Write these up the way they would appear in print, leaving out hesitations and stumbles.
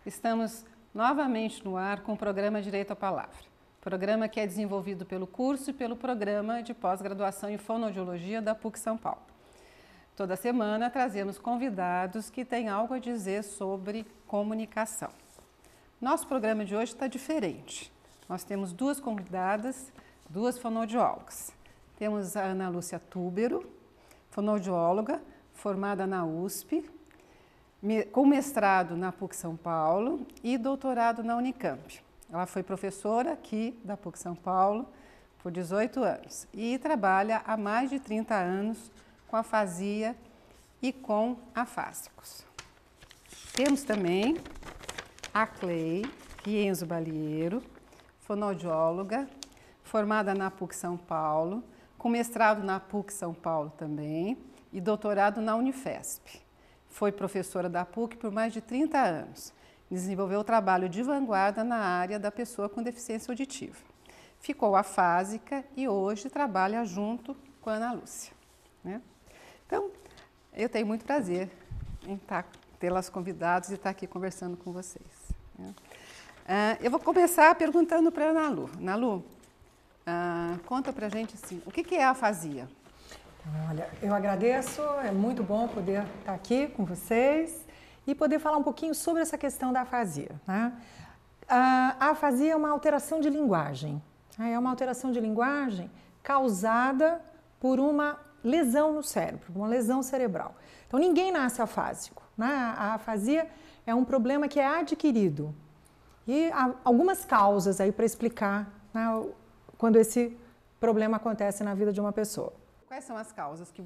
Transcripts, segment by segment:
Estamos novamente no ar com o programa Direito à Palavra, programa que é desenvolvido pelo curso e pelo programa de pós-graduação em fonoaudiologia da PUC São Paulo. Toda semana trazemos convidados que têm algo a dizer sobre comunicação. Nosso programa de hoje está diferente. Nós temos duas convidadas, duas fonoaudiólogas. Temos a Ana Lúcia Túbero, fonoaudióloga, formada na USP, com mestrado na PUC São Paulo e doutorado na Unicamp. Ela foi professora aqui da PUC São Paulo por 18 anos e trabalha há mais de 30 anos com afasia e com afásicos. Temos também a Clei Rienzo Balieiro, fonoaudióloga, formada na PUC São Paulo, com mestrado na PUC São Paulo também e doutorado na Unifesp. Foi professora da PUC por mais de 30 anos. Desenvolveu trabalho de vanguarda na área da pessoa com deficiência auditiva. Ficou afásica e hoje trabalha junto com a Ana Lúcia, né? Então, eu tenho muito prazer em tê-las convidadas e estar aqui conversando com vocês, né? Eu vou começar perguntando para a Ana Lu. Ana Lu, conta para a gente assim, o que é a afasia? Olha, eu agradeço, é muito bom poder estar aqui com vocês e poder falar um pouquinho sobre essa questão da afasia, né? A afasia é uma alteração de linguagem, né? É uma alteração de linguagem causada por uma lesão no cérebro, uma lesão cerebral. Então, ninguém nasce afásico, né? A afasia é um problema que é adquirido e há algumas causas aí para explicar, né, quando esse problema acontece na vida de uma pessoa. Quais são as causas que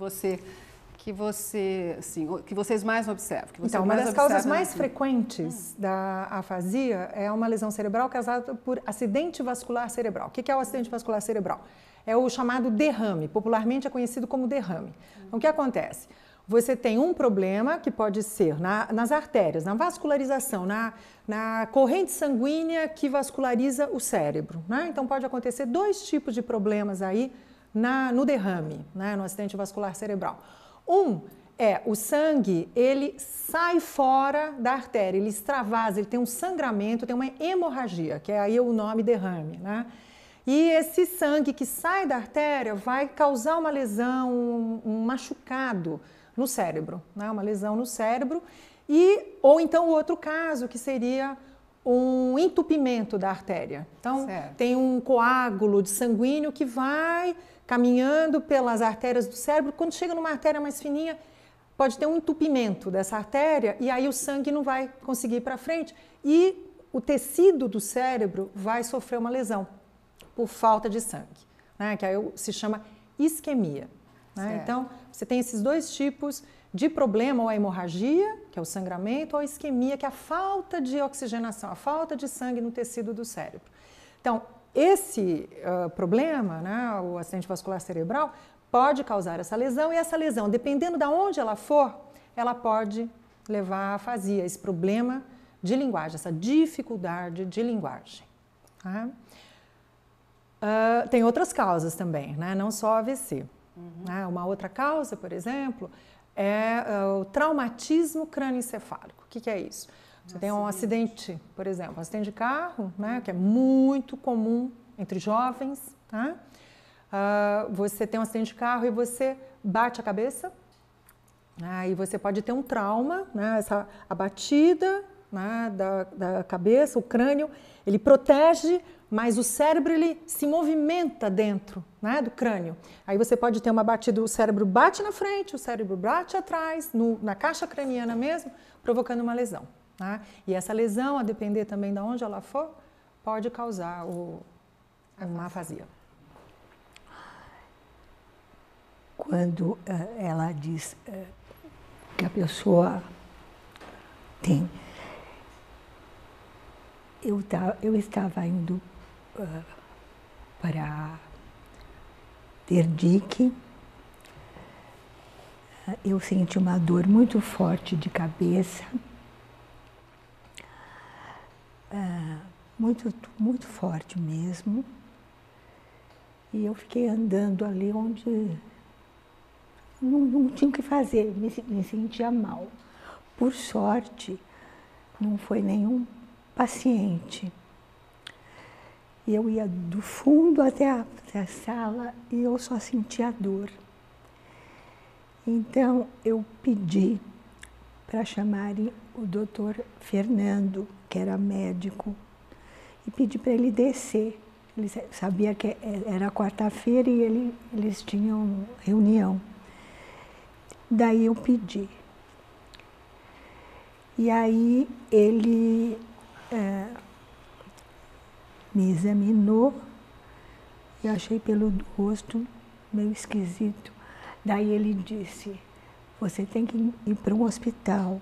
vocês mais observam? Então, uma das causas mais frequentes da afasia é uma lesão cerebral causada por acidente vascular cerebral. O que é o acidente vascular cerebral? É o chamado derrame, popularmente é conhecido como derrame. Então, o que acontece? Você tem um problema que pode ser nas artérias, na vascularização, na corrente sanguínea que vasculariza o cérebro, né? Então, pode acontecer dois tipos de problemas aí no derrame, né, no acidente vascular cerebral. Um é o sangue, ele sai fora da artéria, ele extravasa, ele tem um sangramento, tem uma hemorragia, que é aí o nome derrame, né? E esse sangue que sai da artéria vai causar uma lesão, um machucado no cérebro, né? Uma lesão no cérebro, ou então o outro caso que seria um entupimento da artéria. Então, tem um coágulo de sanguíneo que vai caminhando pelas artérias do cérebro. Quando chega numa artéria mais fininha, pode ter um entupimento dessa artéria e aí o sangue não vai conseguir ir para frente e o tecido do cérebro vai sofrer uma lesão por falta de sangue, né? Que aí se chama isquemia, né? Então, você tem esses dois tipos de problema, ou a hemorragia, que é o sangramento, ou a isquemia, que é a falta de oxigenação, a falta de sangue no tecido do cérebro. Então, esse problema, né, o acidente vascular cerebral, pode causar essa lesão, e essa lesão, dependendo de onde ela for, ela pode levar à afasia, esse problema de linguagem, essa dificuldade de linguagem, tá? Tem outras causas também, né, não só AVC. Né? Uma outra causa, por exemplo, é o traumatismo crânioencefálico. O que é isso? Você tem um acidente, por exemplo, um acidente de carro, né, que é muito comum entre jovens, tá? Você tem um acidente de carro e você bate a cabeça, né, e você pode ter um trauma, né, a batida, né, da cabeça, o crânio, ele protege, mas o cérebro ele se movimenta dentro, né, do crânio. Aí você pode ter uma batida, o cérebro bate na frente, o cérebro bate atrás, na caixa craniana mesmo, provocando uma lesão, né? E essa lesão, a depender também de onde ela for, pode causar uma afasia. Quando ela diz que a pessoa tem... Eu estava indo para Terdique, eu senti uma dor muito forte de cabeça, muito forte mesmo, e eu fiquei andando ali onde não tinha o que fazer, me sentia mal. Por sorte, não foi nenhum paciente. Eu ia do fundo até a sala e eu só sentia dor. Então, eu pedi para chamarem o doutor Fernando, que era médico, e pedi para ele descer. Ele sabia que era quarta-feira e eles tinham reunião. Daí eu pedi. E aí ele me examinou e achei pelo rosto meio esquisito. Daí ele disse, você tem que ir para um hospital,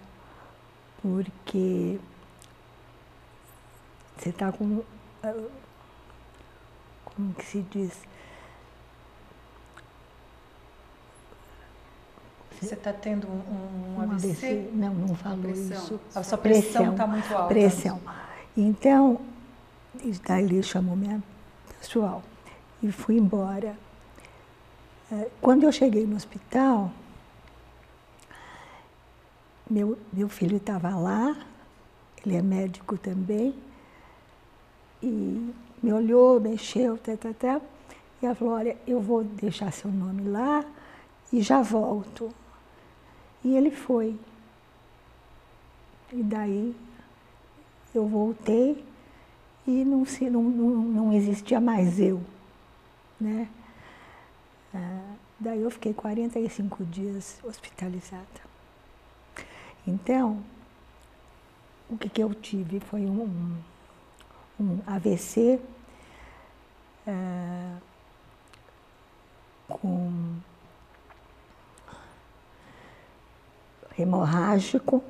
porque você está com, como que se diz? Você está tendo um AVC? Não falou isso. A sua pressão está muito alta. Pressão. Então, daí ele chamou minha pessoal e fui embora. Quando eu cheguei no hospital, meu filho estava lá, ele é médico também, e me olhou, mexeu, e ela falou, olha, eu vou deixar seu nome lá e já volto. E ele foi. E daí eu voltei e não existia mais eu, né? Daí eu fiquei 45 dias hospitalizada. Então, o que eu tive foi um AVC com hemorrágico.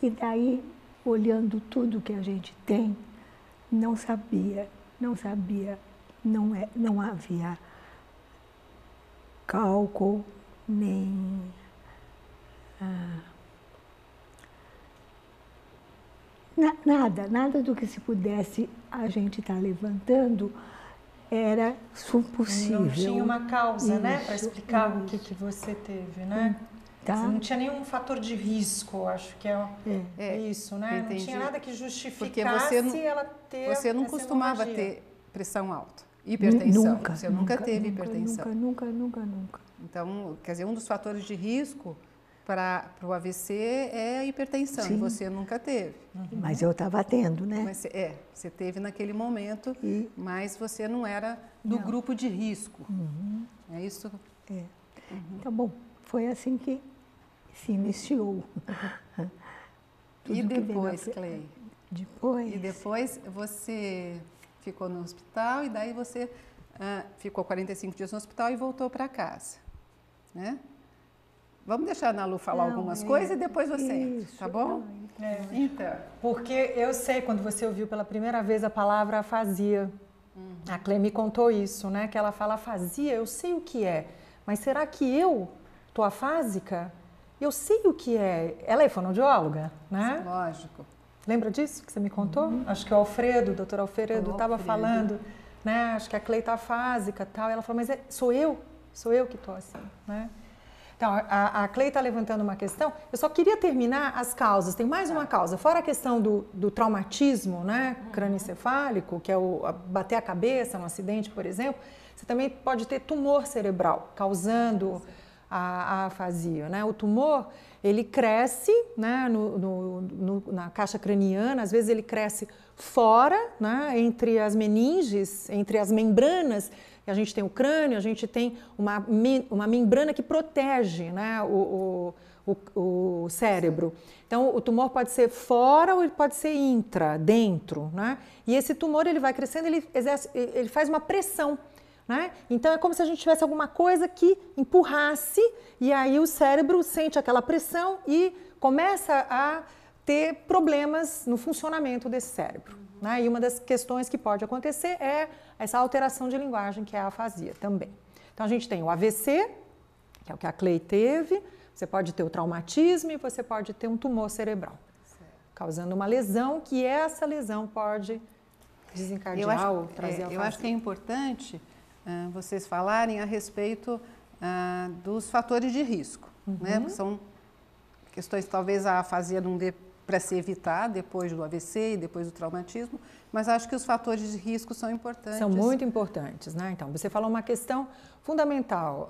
E daí, olhando tudo que a gente tem, não havia cálculo, nem nada do que se pudesse a gente estar levantando era possível. Não tinha uma causa, né, para explicar o que você teve, né? Tá. Não tinha nenhum fator de risco, acho que é isso, né? Entendi. Não tinha nada que justificasse porque ela ter você não essa costumava hemorragia. ter pressão alta, hipertensão. Nunca. Você nunca teve hipertensão. Nunca. Então, quer dizer, um dos fatores de risco para o AVC é a hipertensão. Sim. E você nunca teve. Mas eu estava tendo, né? Mas, você teve naquele momento, E- mas você não era do Não. grupo de risco. É isso? Então, bom, foi assim que se iniciou. E Tudo que veio depois, na- Clay? Depois, E depois você ficou no hospital e daí você ficou 45 dias no hospital e voltou para casa, né? Vamos deixar a Ana Lu falar Não, algumas coisas e depois você entra, isso, tá bom? Então, Porque eu sei, quando você ouviu pela primeira vez a palavra afasia, a Clê me contou isso, né? Que ela fala afasia, eu sei o que é, mas será que eu tô afásica? Eu sei o que é. Ela é fonoaudióloga, né? lógico. Lembra disso que você me contou? Acho que o Alfredo, o doutor Alfredo, O estava Alfredo. falando, né? Acho que a Clê tá afásica e tal. E ela falou, mas sou eu que tô assim, né? Então, a Clê está levantando uma questão. Eu só queria terminar as causas. Tem mais uma causa. Fora a questão do traumatismo, né, crânioencefálico, que é bater a cabeça no acidente, por exemplo, você também pode ter tumor cerebral, causando a afasia, né? O tumor, ele cresce, né, na caixa craniana, às vezes ele cresce fora, né, entre as meninges, entre as membranas. A gente tem o crânio, a gente tem uma membrana que protege, né, o cérebro. Então, o tumor pode ser fora ou ele pode ser dentro, né? E esse tumor, ele vai crescendo, ele faz uma pressão, né? Então, é como se a gente tivesse alguma coisa que empurrasse e aí o cérebro sente aquela pressão e começa a ter problemas no funcionamento desse cérebro, né? E uma das questões que pode acontecer é essa alteração de linguagem, que é a afasia também. Então, a gente tem o AVC, que é o que a Clê teve, você pode ter o traumatismo e você pode ter um tumor cerebral, causando uma lesão, que essa lesão pode desencadear ou trazer a afasia. Eu acho que é importante vocês falarem a respeito dos fatores de risco, né? São questões, talvez a afasia não dê para se evitar depois do AVC e depois do traumatismo, mas acho que os fatores de risco são importantes. São muito importantes, né? Então, você falou uma questão fundamental.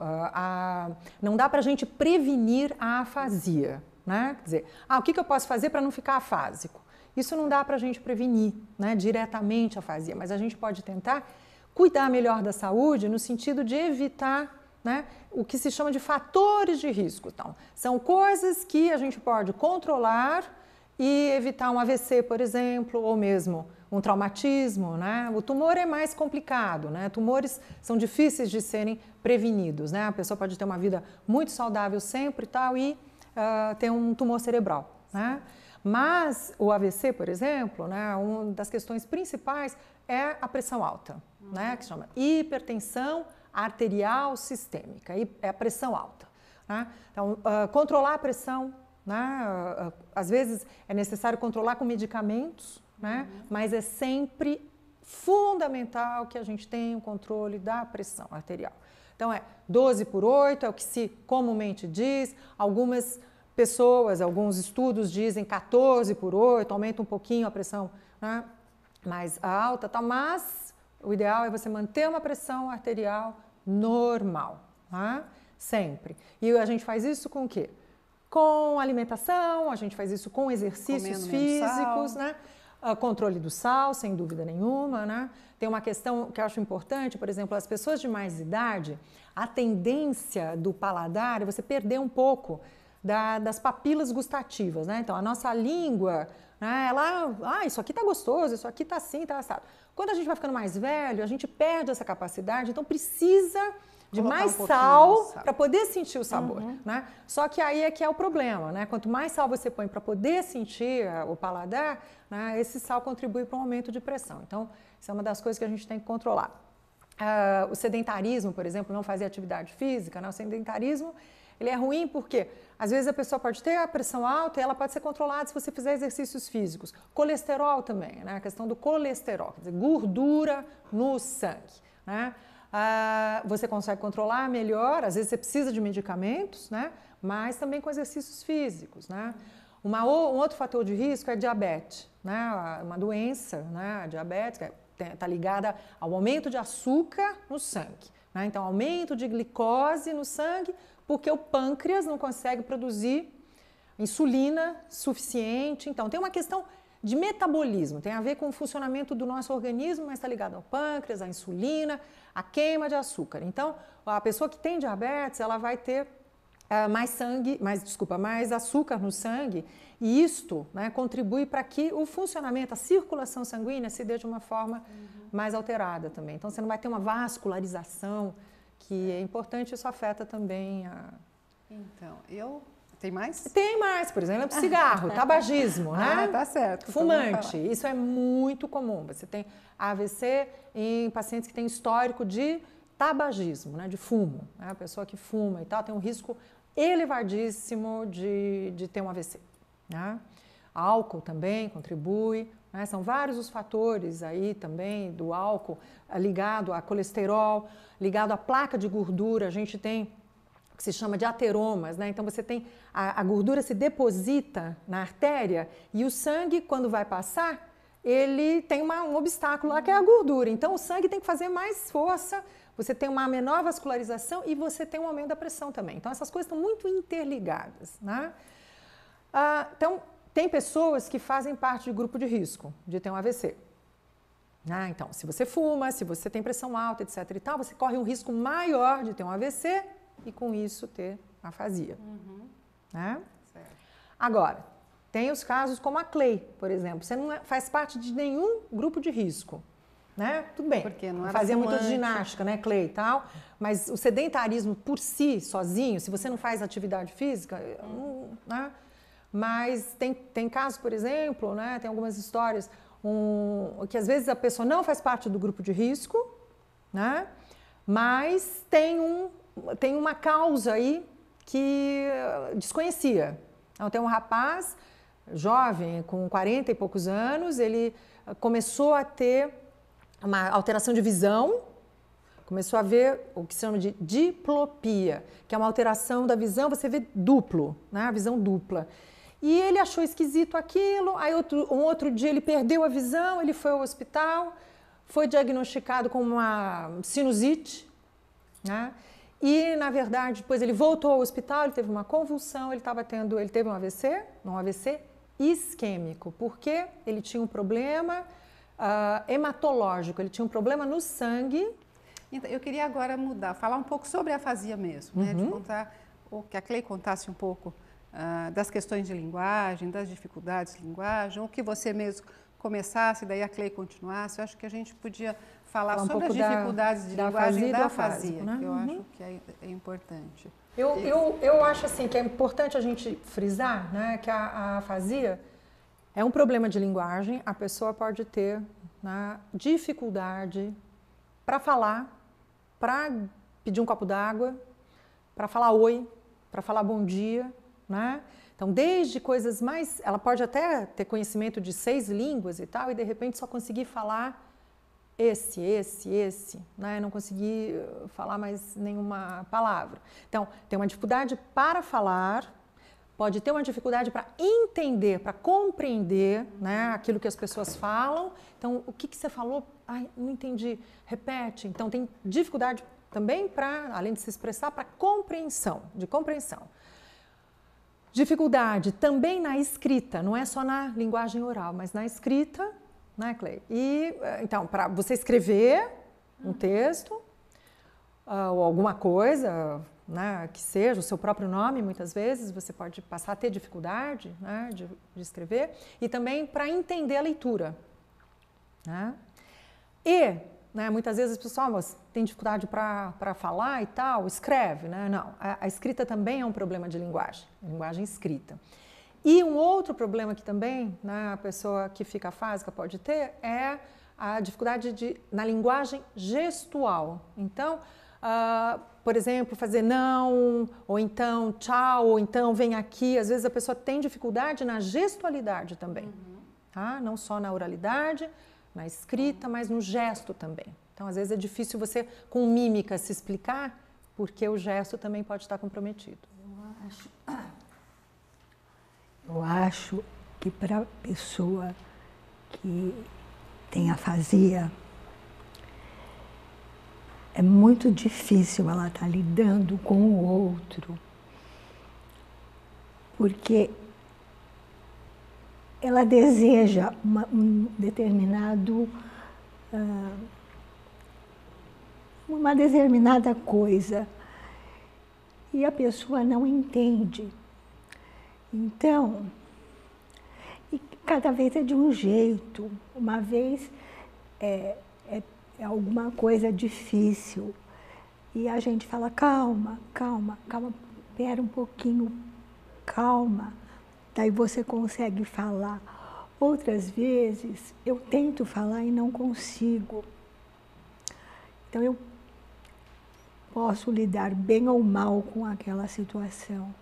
Não dá para a gente prevenir a afasia, né? Quer dizer, o que eu posso fazer para não ficar afásico? Isso não dá para a gente prevenir, né, diretamente a afasia, mas a gente pode tentar cuidar melhor da saúde no sentido de evitar, né, o que se chama de fatores de risco. Então, são coisas que a gente pode controlar e evitar um AVC, por exemplo, ou mesmo um traumatismo, né? O tumor é mais complicado, né? Tumores são difíceis de serem prevenidos, né? A pessoa pode ter uma vida muito saudável sempre e tal e ter um tumor cerebral, né? Mas o AVC, por exemplo, né, uma das questões principais é a pressão alta, né, que se chama hipertensão arterial sistêmica, é a pressão alta, né? Então, controlar a pressão, né, às vezes é necessário controlar com medicamentos, né, mas é sempre fundamental que a gente tenha o controle da pressão arterial. Então, 12/8 é o que se comumente diz, algumas pessoas, alguns estudos dizem 14/8, aumenta um pouquinho a pressão, né, mais alta, tá? Mas o ideal é você manter uma pressão arterial normal, tá? Sempre. E a gente faz isso com o quê? Com alimentação, a gente faz isso com exercícios físicos, né? Controle do sal, sem dúvida nenhuma, né? Tem uma questão que eu acho importante, por exemplo, as pessoas de mais idade, a tendência do paladar é você perder um pouco das papilas gustativas, né? Então, a nossa língua, né, ela, isso aqui tá gostoso, isso aqui tá assim, tá assado. Quando a gente vai ficando mais velho, a gente perde essa capacidade, então precisa de mais sal para poder sentir o sabor, né? Só que aí é que é o problema, né? Quanto mais sal você põe para poder sentir o paladar, né, esse sal contribui para um aumento de pressão. Então, isso é uma das coisas que a gente tem que controlar. O sedentarismo, por exemplo, não fazer atividade física, né? O sedentarismo, ele é ruim porque, às vezes, a pessoa pode ter a pressão alta e ela pode ser controlada se você fizer exercícios físicos. Colesterol também, né? A questão do colesterol, quer dizer, gordura no sangue, né? Você consegue controlar melhor, às vezes você precisa de medicamentos, né? Mas também com exercícios físicos, né? Um outro fator de risco é diabetes, né? Uma doença, né? A diabetes está ligada ao aumento de açúcar no sangue, né? Então, aumento de glicose no sangue, porque o pâncreas não consegue produzir insulina suficiente. Então, tem uma questão de metabolismo, tem a ver com o funcionamento do nosso organismo, mas está ligado ao pâncreas, à insulina, à queima de açúcar. Então, a pessoa que tem diabetes, ela vai ter mais açúcar no sangue, e isto, né, contribui para que o funcionamento, a circulação sanguínea se dê de uma forma mais alterada também. Então, você não vai ter uma vascularização, que é importante, isso afeta também a... Então, tem mais? Tem mais, por exemplo, cigarro, tabagismo, né? Tá certo. Fumante, isso é muito comum. Você tem AVC em pacientes que têm histórico de tabagismo, né? De fumo. Né? A pessoa que fuma e tal tem um risco elevadíssimo de ter um AVC. Né? Álcool também contribui, né? São vários os fatores aí também do álcool ligado a colesterol, ligado à placa de gordura. A gente tem o que se chama de ateromas, né? Então você tem a gordura se deposita na artéria e o sangue, quando vai passar, ele tem um obstáculo lá que é a gordura. Então o sangue tem que fazer mais força, você tem uma menor vascularização e você tem um aumento da pressão também. Então essas coisas estão muito interligadas, né? Então tem pessoas que fazem parte de grupo de risco de ter um AVC. Então, se você fuma, se você tem pressão alta, etc. e tal, você corre um risco maior de ter um AVC e com isso ter afasia. Né? Certo. Agora, tem os casos como a Clay, por exemplo. Você não faz parte de nenhum grupo de risco. Né? Tudo bem, porque não fazia muita ginástica, né, Clay e tal, mas o sedentarismo por si, sozinho, se você não faz atividade física, né? Mas tem casos, por exemplo, né, tem algumas histórias que às vezes a pessoa não faz parte do grupo de risco, né, mas tem uma causa aí que desconhecia. Então, tem um rapaz jovem, com 40 e poucos anos, ele começou a ter uma alteração de visão, começou a ver o que se chama de diplopia, que é uma alteração da visão, você vê duplo, né? A visão dupla. E ele achou esquisito aquilo, aí um outro dia ele perdeu a visão, ele foi ao hospital, foi diagnosticado com uma sinusite, né? E, na verdade, depois ele voltou ao hospital, ele teve uma convulsão, ele teve um AVC isquêmico, porque ele tinha um problema hematológico, ele tinha um problema no sangue. Então, eu queria agora falar um pouco sobre a afasia mesmo, né? De contar, ou que a Clei contasse um pouco das questões de linguagem, das dificuldades de linguagem, ou que você mesmo começasse, daí a Clei continuasse. Eu acho que a gente podia falar sobre as dificuldades de linguagem e da afasia, né? Que eu acho que é importante. Eu acho assim que é importante a gente frisar, né, que a afasia é um problema de linguagem. A pessoa pode ter, né, dificuldade para falar, para pedir um copo d'água, para falar oi, para falar bom dia, né? Então, desde coisas mais... Ela pode até ter conhecimento de 6 línguas e tal, e de repente só conseguir falar esse, né? Não conseguir falar mais nenhuma palavra. Então, tem uma dificuldade para falar, pode ter uma dificuldade para entender, para compreender, né, aquilo que as pessoas falam. Então, o que você falou? Ai, não entendi. Repete. Então, tem dificuldade também para, além de se expressar, para compreensão. Dificuldade também na escrita, não é só na linguagem oral, mas na escrita, né, Clei? E, então, para você escrever um texto ou alguma coisa, né, que seja o seu próprio nome, muitas vezes você pode passar a ter dificuldade, né, de escrever, e também para entender a leitura, né? E, né, muitas vezes as pessoas têm dificuldade para falar e tal, escreve, né? Não, a escrita também é um problema de linguagem escrita. E um outro problema que também, né, a pessoa que fica afásica pode ter é a dificuldade na linguagem gestual. Então, por exemplo, fazer não, ou então tchau, ou então vem aqui. Às vezes a pessoa tem dificuldade na gestualidade também, tá? Não só na oralidade, na escrita, mas no gesto também. Então, às vezes é difícil você, com mímica, se explicar, porque o gesto também pode estar comprometido. Eu acho que para a pessoa que tem afasia, é muito difícil ela estar lidando com o outro, porque ela deseja uma determinada coisa e a pessoa não entende. Então, e cada vez é de um jeito. Uma vez é alguma coisa difícil e a gente fala calma, espera um pouquinho, calma. Daí você consegue falar. Outras vezes eu tento falar e não consigo. Então eu posso lidar bem ou mal com aquela situação.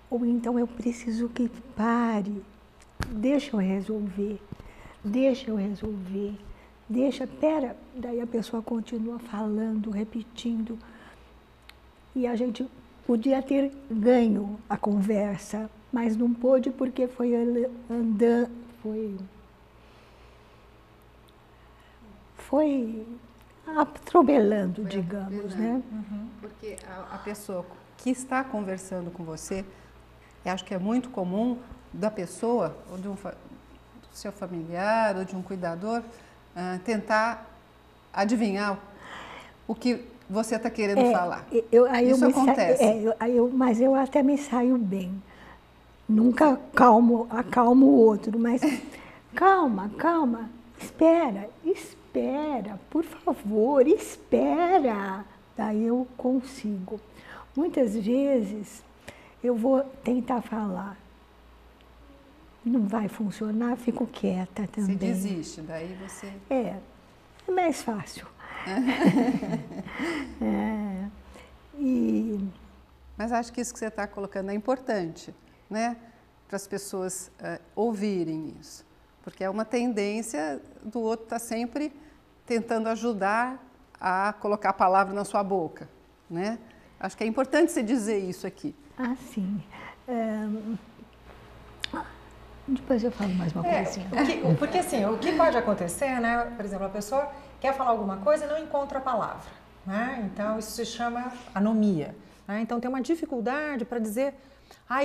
Ou então eu preciso que pare, deixa eu resolver, pera. Daí a pessoa continua falando, repetindo. E a gente podia ter ganho a conversa, mas não pôde porque foi andando, foi atropelando, digamos, né? Porque a pessoa que está conversando com você, eu acho que é muito comum da pessoa, ou do seu familiar, ou de um cuidador, tentar adivinhar o que você está querendo falar. Isso acontece. Mas eu até me saio bem. Nunca acalmo o outro, mas calma, espera, por favor, espera. Daí eu consigo. Muitas vezes eu vou tentar falar. Não vai funcionar, fico quieta também. Você desiste, daí você... É mais fácil. Mas acho que isso que você está colocando é importante, né? Para as pessoas ouvirem isso. Porque é uma tendência do outro estar sempre tentando ajudar a colocar a palavra na sua boca, né? Acho que é importante você dizer isso aqui. Ah, sim. Depois eu falo mais uma coisinha. Porque assim, o que pode acontecer, né? Por exemplo, a pessoa quer falar alguma coisa e não encontra a palavra, né? Então isso se chama anomia, né? Então tem uma dificuldade para dizer,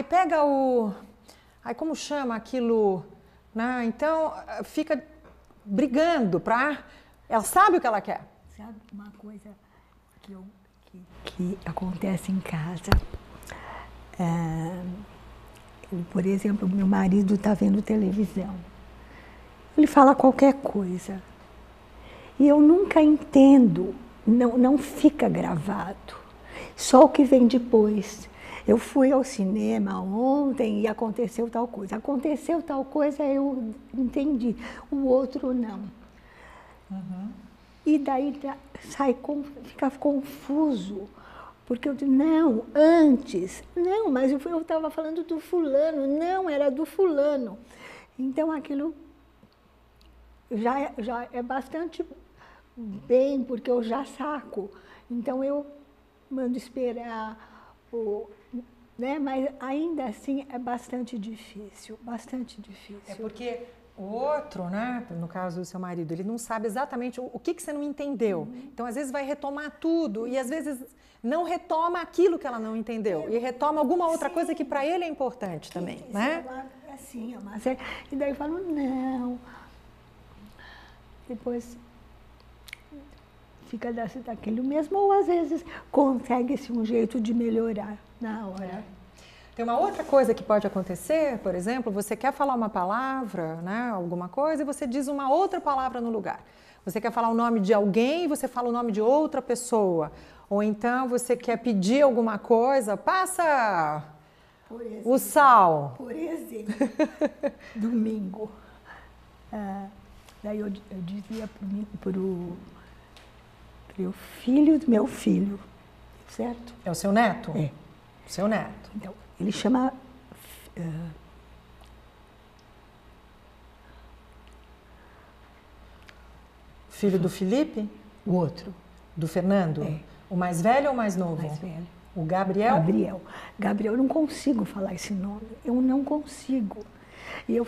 pega o, como chama aquilo, né? Então fica brigando para, ela sabe o que ela quer. Sabe uma coisa que acontece em casa? Por exemplo, meu marido está vendo televisão. Ele fala qualquer coisa. E eu nunca entendo, não fica gravado. Só o que vem depois. Eu fui ao cinema ontem e aconteceu tal coisa. Aconteceu tal coisa, eu entendi. O outro não. Uhum. E daí fica confuso. Porque eu digo, não, antes, não, mas eu estava falando do fulano, não, era do fulano. Então aquilo já é bastante bem, porque eu já saco. Então eu mando esperar, né? Mas ainda assim é bastante difícil, bastante difícil. É porque o outro, né, no caso do seu marido, ele não sabe exatamente o que você não entendeu. Então, às vezes, vai retomar tudo e, às vezes, não retoma aquilo que ela não entendeu. E retoma alguma outra coisa que para ele é importante também, né? Assim, e daí eu falo, não. Depois fica daquilo mesmo, ou às vezes consegue-se um jeito de melhorar na hora. Tem uma outra coisa que pode acontecer, por exemplo, você quer falar uma palavra, né, alguma coisa, e você diz uma outra palavra no lugar. Você quer falar o nome de alguém e você fala o nome de outra pessoa. Ou então você quer pedir alguma coisa, passa o sal. Por exemplo, domingo. Daí eu dizia para o filho do meu filho, certo? É o seu neto? É. O seu neto. Então, ele chama filho do Felipe? o outro. Do Fernando? É. O mais velho ou o mais novo? Mais velho. O Gabriel? Gabriel, eu não consigo falar esse nome. Eu não consigo. E ele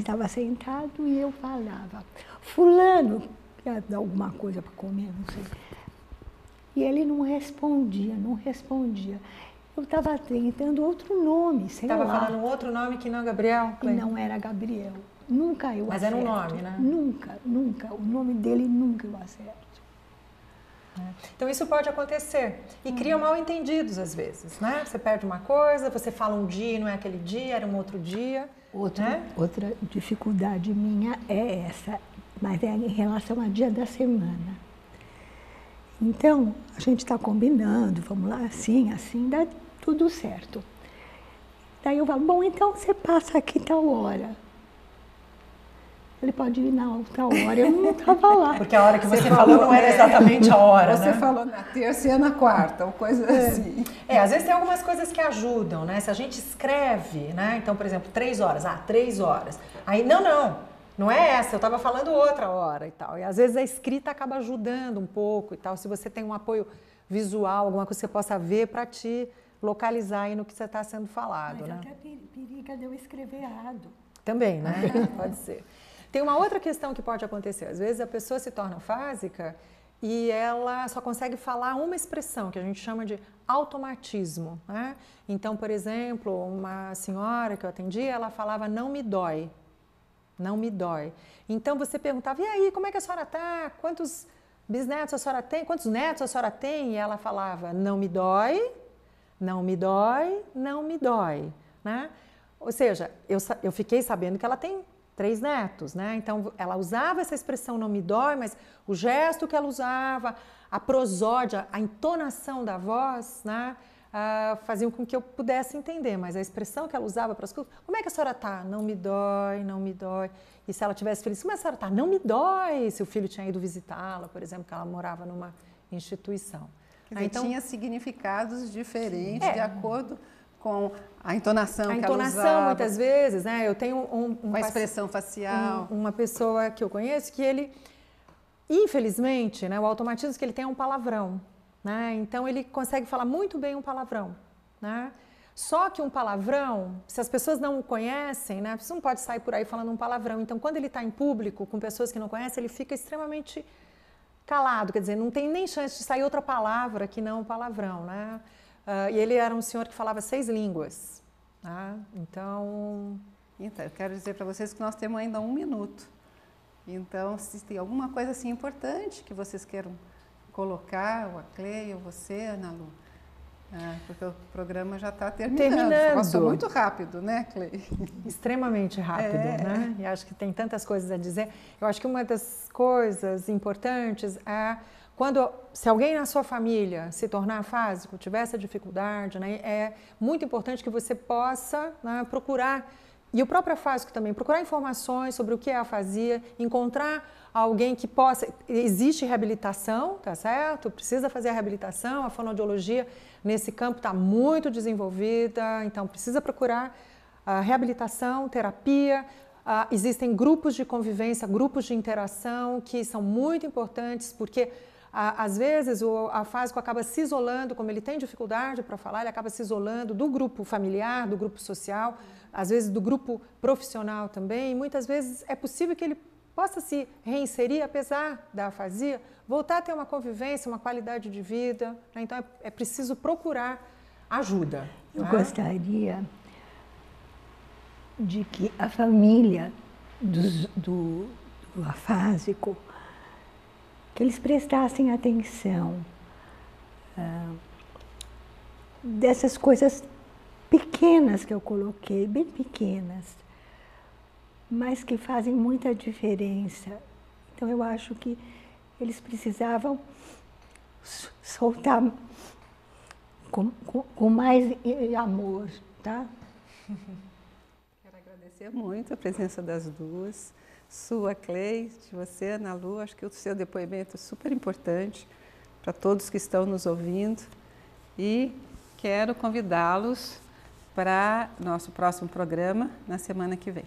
estava sentado e eu falava, fulano, quer dar alguma coisa para comer, não sei. E ele não respondia. Eu estava tentando outro nome, sei lá. Estava falando um outro nome que não é Gabriel? E não era Gabriel. Nunca eu Mas acerto. era um nome, né? Nunca. O nome dele nunca eu acerto. Então isso pode acontecer e cria mal-entendidos às vezes, né? Você perde uma coisa, você fala um dia e não é aquele dia, era um outro dia. Outra dificuldade minha é essa, mas é em relação ao dia da semana. Então, a gente está combinando, vamos lá, assim, dá tudo certo. Daí eu falo, bom, então você passa aqui tal hora. Ele pode ir na outra hora, eu não estava lá. Porque a hora que você falou não era exatamente a hora, Você falou na terça e na quarta, ou coisa assim. Às vezes tem algumas coisas que ajudam, né? Se a gente escreve, né? Então, por exemplo, 3 horas. 3 horas. Aí, não é essa, eu estava falando outra hora e tal. E às vezes a escrita acaba ajudando um pouco e tal. Se você tem um apoio visual, alguma coisa que você possa ver para te localizar aí no que você está sendo falado, mas né? até periga de eu escrever errado. Também, né? Pode ser. Tem uma outra questão que pode acontecer. Às vezes a pessoa se torna afásica e ela só consegue falar uma expressão, que a gente chama de automatismo, né? Então, por exemplo, uma senhora que eu atendi, ela falava, não me dói. Não me dói. Então, você perguntava, e aí, como é que a senhora está? Quantos bisnetos a senhora tem? Quantos netos a senhora tem? E ela falava, não me dói, não me dói, não me dói, né? Ou seja, eu fiquei sabendo que ela tem 3 netos, né? Então, ela usava essa expressão não me dói, mas o gesto que ela usava, a prosódia, a entonação da voz, né? Faziam com que eu pudesse entender, mas a expressão que ela usava para as coisas, como é que a senhora está? Não me dói, não me dói. E se ela tivesse feliz, como é que a senhora está? Não me dói, se o filho tinha ido visitá-la, por exemplo, que ela morava numa instituição. Quer dizer, então, tinha significados diferentes de acordo com a entonação que ela usava. A entonação, muitas vezes, né? Eu tenho com a expressão facial. Uma pessoa que eu conheço que ele, infelizmente, né, o automatismo que ele tem é um palavrão, né? Então ele consegue falar muito bem um palavrão, né? Só que um palavrão, se as pessoas não o conhecem, né, você não pode sair por aí falando um palavrão. Então, quando ele está em público, com pessoas que não conhecem, ele fica extremamente calado, quer dizer, não tem nem chance de sair outra palavra que não um palavrão, né? E ele era um senhor que falava 6 línguas, né? Então, eu quero dizer para vocês que nós temos ainda 1 minuto. Então, se tem alguma coisa assim importante que vocês queiram colocar, ou a Clei, ou você, Ana Lu, porque o programa já está terminando. Passou muito rápido, né, Clei? Extremamente rápido, né? E acho que tem tantas coisas a dizer. Eu acho que uma das coisas importantes é se alguém na sua família se tornar afásico, tiver essa dificuldade, né, é muito importante que você possa, né, procurar, e o próprio afásico também, procurar informações sobre o que é a afasia, encontrar alguém que possa... Existe reabilitação, tá certo? Precisa fazer a reabilitação, a fonoaudiologia nesse campo está muito desenvolvida, então precisa procurar reabilitação, terapia. Existem grupos de convivência, grupos de interação que são muito importantes, porque às vezes o afásico acaba se isolando, como ele tem dificuldade para falar, ele acaba se isolando do grupo familiar, do grupo social, às vezes do grupo profissional também, e muitas vezes é possível que ele possa se reinserir, apesar da afasia, voltar a ter uma convivência, uma qualidade de vida, né? Então é preciso procurar ajuda. Eu gostaria de que a família do afásico, que eles prestassem atenção dessas coisas pequenas que eu coloquei, bem pequenas, mas que fazem muita diferença. Então eu acho que eles precisavam soltar com mais amor, tá? Quero agradecer muito a presença das duas, sua, Clei, de você, Ana Lu. Acho que o seu depoimento é super importante para todos que estão nos ouvindo e quero convidá-los para nosso próximo programa na semana que vem.